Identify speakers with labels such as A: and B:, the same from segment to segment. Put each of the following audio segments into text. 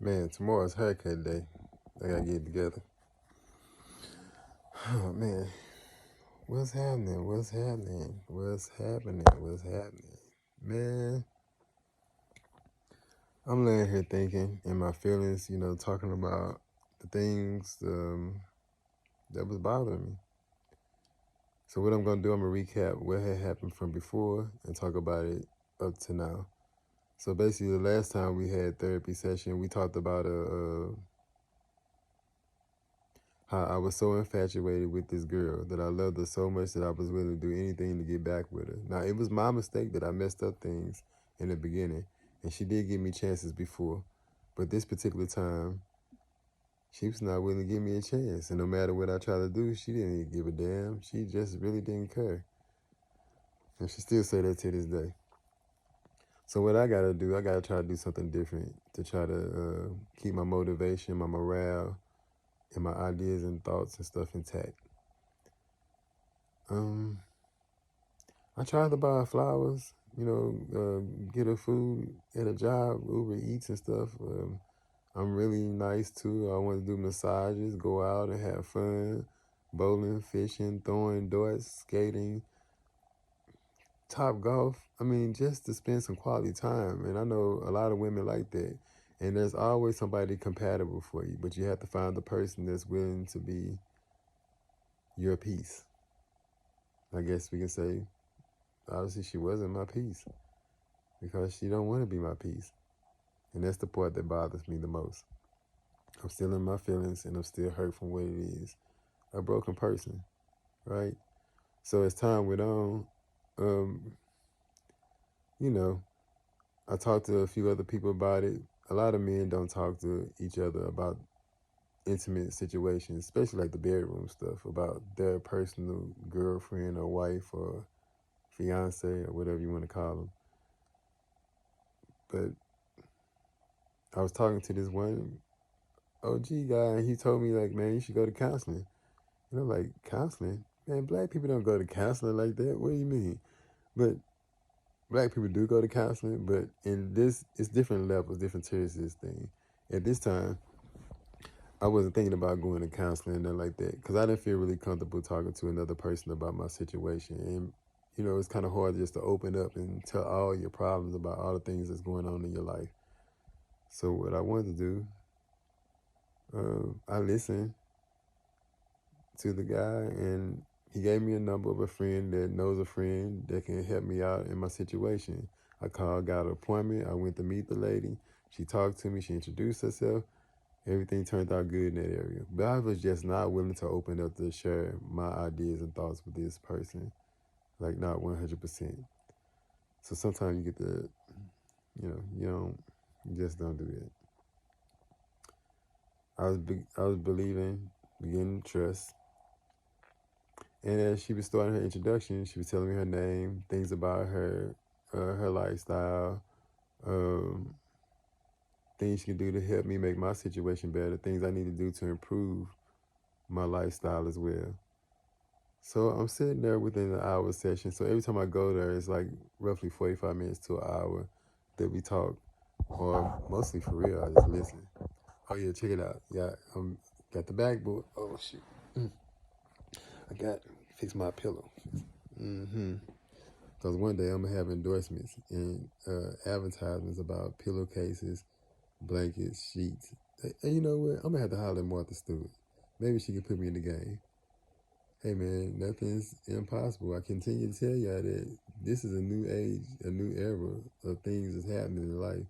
A: Man, tomorrow's haircut day. I gotta get it together. Oh man, what's happening? What's happening? What's happening? What's happening? Man, I'm laying here thinking in my feelings, talking about the things that was bothering me. So what I'm gonna do, I'm gonna recap what had happened from before and talk about it up to now. So basically, the last time we had therapy session, we talked about how I was so infatuated with this girl that I loved her so much that I was willing to do anything to get back with her. Now, it was my mistake that I messed up things in the beginning, and she did give me chances before. But this particular time, she was not willing to give me a chance. And no matter what I tried to do, she didn't even give a damn. She just really didn't care. And she still say that to this day. So what I got to do, I got to try to do something different to try to keep my motivation, my morale, and my ideas and thoughts and stuff intact. I tried to buy flowers, get her food at a job, Uber Eats and stuff. I'm really nice too. I want to do massages, go out and have fun, bowling, fishing, throwing darts, skating, top golf. I mean, just to spend some quality time. And I know a lot of women like that. And there's always somebody compatible for you, but you have to find the person that's willing to be your piece. I guess we can say, obviously, she wasn't my piece because she don't want to be my piece. And that's the part that bothers me the most. I'm still in my feelings and I'm still hurt from what it is. A broken person, right? So as time went on, um, you know, I talked to a few other people about it. A lot of men don't talk to each other about intimate situations, especially like the bedroom stuff, about their personal girlfriend or wife or fiance or whatever you want to call them. But I was talking to this one OG guy and he told me like, man, you should go to counseling. And I'm like, counseling? Man, black people don't go to counseling like that. What do you mean? But black people do go to counseling, but in this, it's different levels, different tiers of this thing. At this time, I wasn't thinking about going to counseling and nothing like that because I didn't feel really comfortable talking to another person about my situation. And, it's kind of hard just to open up and tell all your problems about all the things that's going on in your life. So what I wanted to do, I listened to the guy and he gave me a number of a friend that knows a friend that can help me out in my situation. I called, got an appointment. I went to meet the lady. She talked to me. She introduced herself. Everything turned out good in that area. But I was just not willing to open up to share my ideas and thoughts with this person. Like, not 100%. So sometimes you get the, you just don't do that. I was believing, beginning to trust. And as she was starting her introduction, she was telling me her name, things about her lifestyle, um, things she can do to help me make my situation better, things I need to do to improve my lifestyle as well. So I'm sitting there within an hour session. So every time I go there, it's like roughly 45 minutes to an hour that we talk, or mostly for real, I just listen. Oh yeah, check it out. Yeah, got the backboard. Oh shoot, I got fix my pillow. Mm-hmm. Because one day I'm going to have endorsements and advertisements about pillowcases, blankets, sheets. And you know what? I'm going to have to holler at Martha Stewart. Maybe she can put me in the game. Hey man, nothing's impossible. I continue to tell y'all that this is a new age, a new era of things that's happening in life.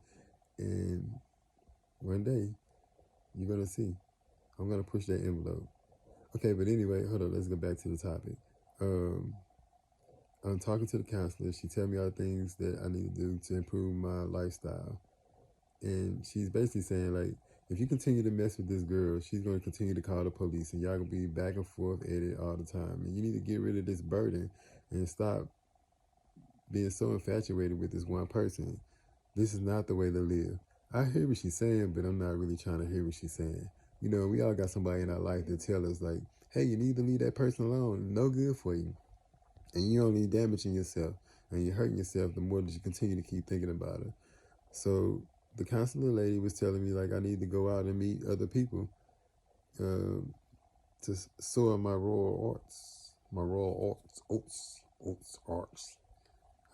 A: And one day, you're going to see. I'm going to push that envelope. Okay, but anyway, hold on. Let's go back to the topic. Um, I'm talking to the counselor. She tell me all the things that I need to do to improve my lifestyle. And she's basically saying, like, if you continue to mess with this girl, she's going to continue to call the police and y'all going to be back and forth at it all the time. And you need to get rid of this burden and stop being so infatuated with this one person. This is not the way to live. I hear what she's saying, but I'm not really trying to hear what she's saying. We all got somebody in our life that tell us, like, hey, you need to leave that person alone. No good for you. And you're only damaging yourself and you're hurting yourself the more that you continue to keep thinking about it. So the counselor lady was telling me like I need to go out and meet other people um, to soar my royal arts,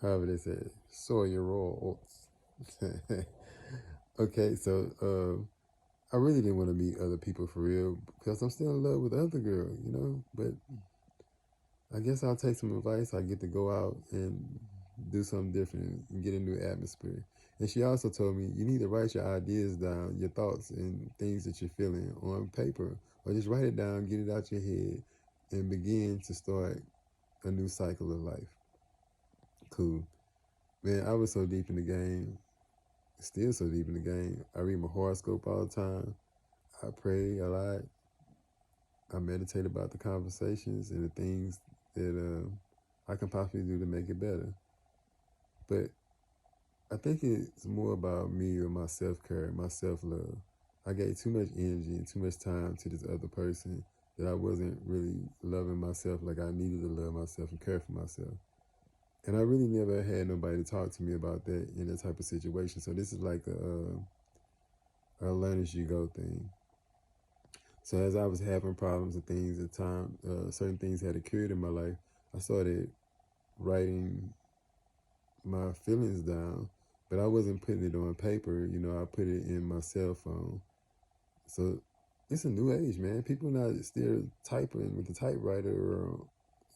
A: however they say it. Soar your royal arts. Okay, so I really didn't want to meet other people for real because I'm still in love with the other girl, you know. But I guess I'll take some advice. I get to go out and do something different and get a new atmosphere. And she also told me you need to write your ideas down, your thoughts and things that you're feeling on paper, or just write it down, get it out your head, and begin to start a new cycle of life. Cool. Man, I was so deep in the game, still so deep in the game. I read my horoscope all the time. I pray a lot. I meditate about the conversations and the things that I can possibly do to make it better. But I think it's more about me or my self-care, my self-love. I gave too much energy and too much time to this other person that I wasn't really loving myself like I needed to love myself and care for myself. And I really never had nobody to talk to me about that in that type of situation. So this is like a learn as you go thing. So as I was having problems and things at time, certain things had occurred in my life, I started writing my feelings down, but I wasn't putting it on paper. You know, I put it in my cell phone. So it's a new age, man. People not still typing with the typewriter or,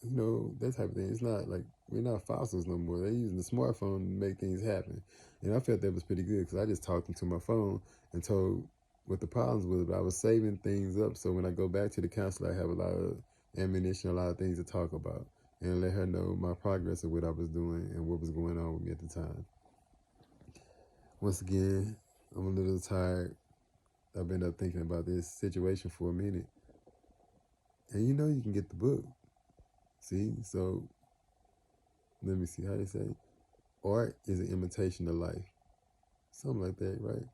A: you know, that type of thing. It's not like we're not fossils no more. They're using the smartphone to make things happen. And I felt that was pretty good because I just talked into my phone and told what the problems was. But I was saving things up. So when I go back to the counselor, I have a lot of ammunition, a lot of things to talk about and let her know my progress of what I was doing and what was going on with me at the time. Once again, I'm a little tired. I've been up thinking about this situation for a minute. And you know you can get the book. See? So let me see how they say. Art is an imitation of life. Something like that, right?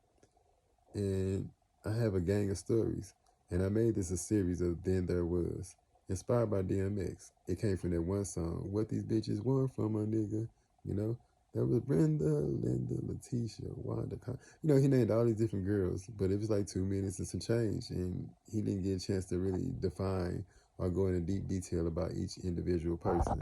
A: And I have a gang of stories. And I made this a series of Then There Was. Inspired by DMX. It came from that one song, What These Bitches Want From a Nigga. You know? That was Brenda, Linda, Letitia, Wanda. You know, he named all these different girls, but it was like 2 minutes and some change. And he didn't get a chance to really define or go into deep detail about each individual person.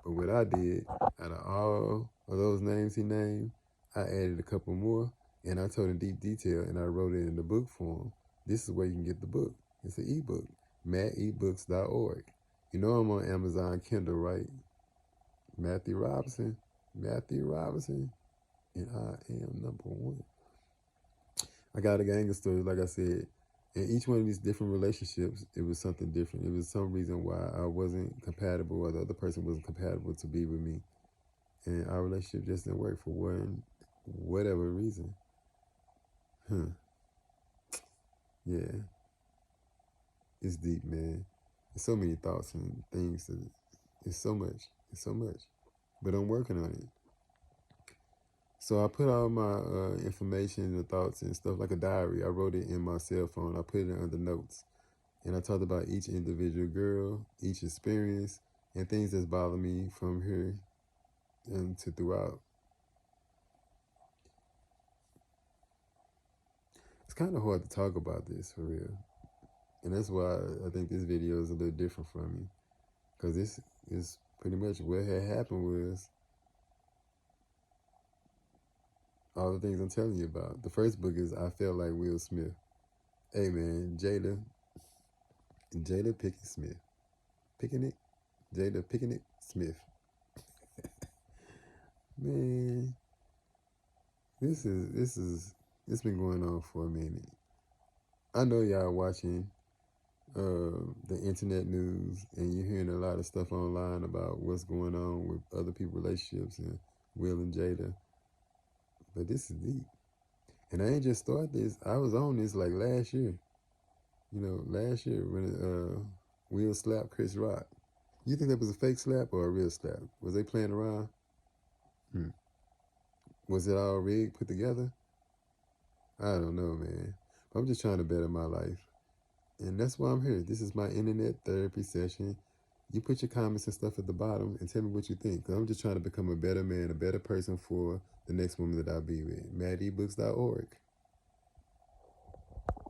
A: But what I did, out of all of those names he named, I added a couple more and I told in deep detail and I wrote it in the book form. This is where you can get the book. It's an ebook, matteebooks.org. You know I'm on Amazon Kindle, right? Matthew Robinson, and I am number one. I got a gang of stories, like I said, and each one of these different relationships, it was something different. It was some reason why I wasn't compatible or the other person wasn't compatible to be with me. And our relationship just didn't work for whatever reason. Yeah. It's deep, man. There's so many thoughts and things. It's so much. It's so much. But I'm working on it. So I put all my information and thoughts and stuff like a diary. I wrote it in my cell phone. I put it under notes. And I talked about each individual girl, each experience, and things that's bothering me from here and to throughout. It's kind of hard to talk about this for real. And that's why I think this video is a little different for me. Because this is pretty much what had happened was all the things I'm telling you about. The first book is I Felt Like Will Smith. Hey man, Jada Pinkett Smith. Jada Pinkett Smith. Man, it's been going on for a minute. I know y'all watching the internet news and you're hearing a lot of stuff online about what's going on with other people's relationships and Will and Jada. But this is deep. And I ain't just started this. I was on this like last year. You know, last year when Will slapped Chris Rock. You think that was a fake slap or a real slap? Was they playing around? Was it all rigged, put together? I don't know, man. I'm just trying to better my life. And that's why I'm here. This is my internet therapy session. you put your comments and stuff at the bottom and tell me what you think. Cause I'm just trying to become a better man, a better person for the next woman that I'll be with. MaddEbooks.org.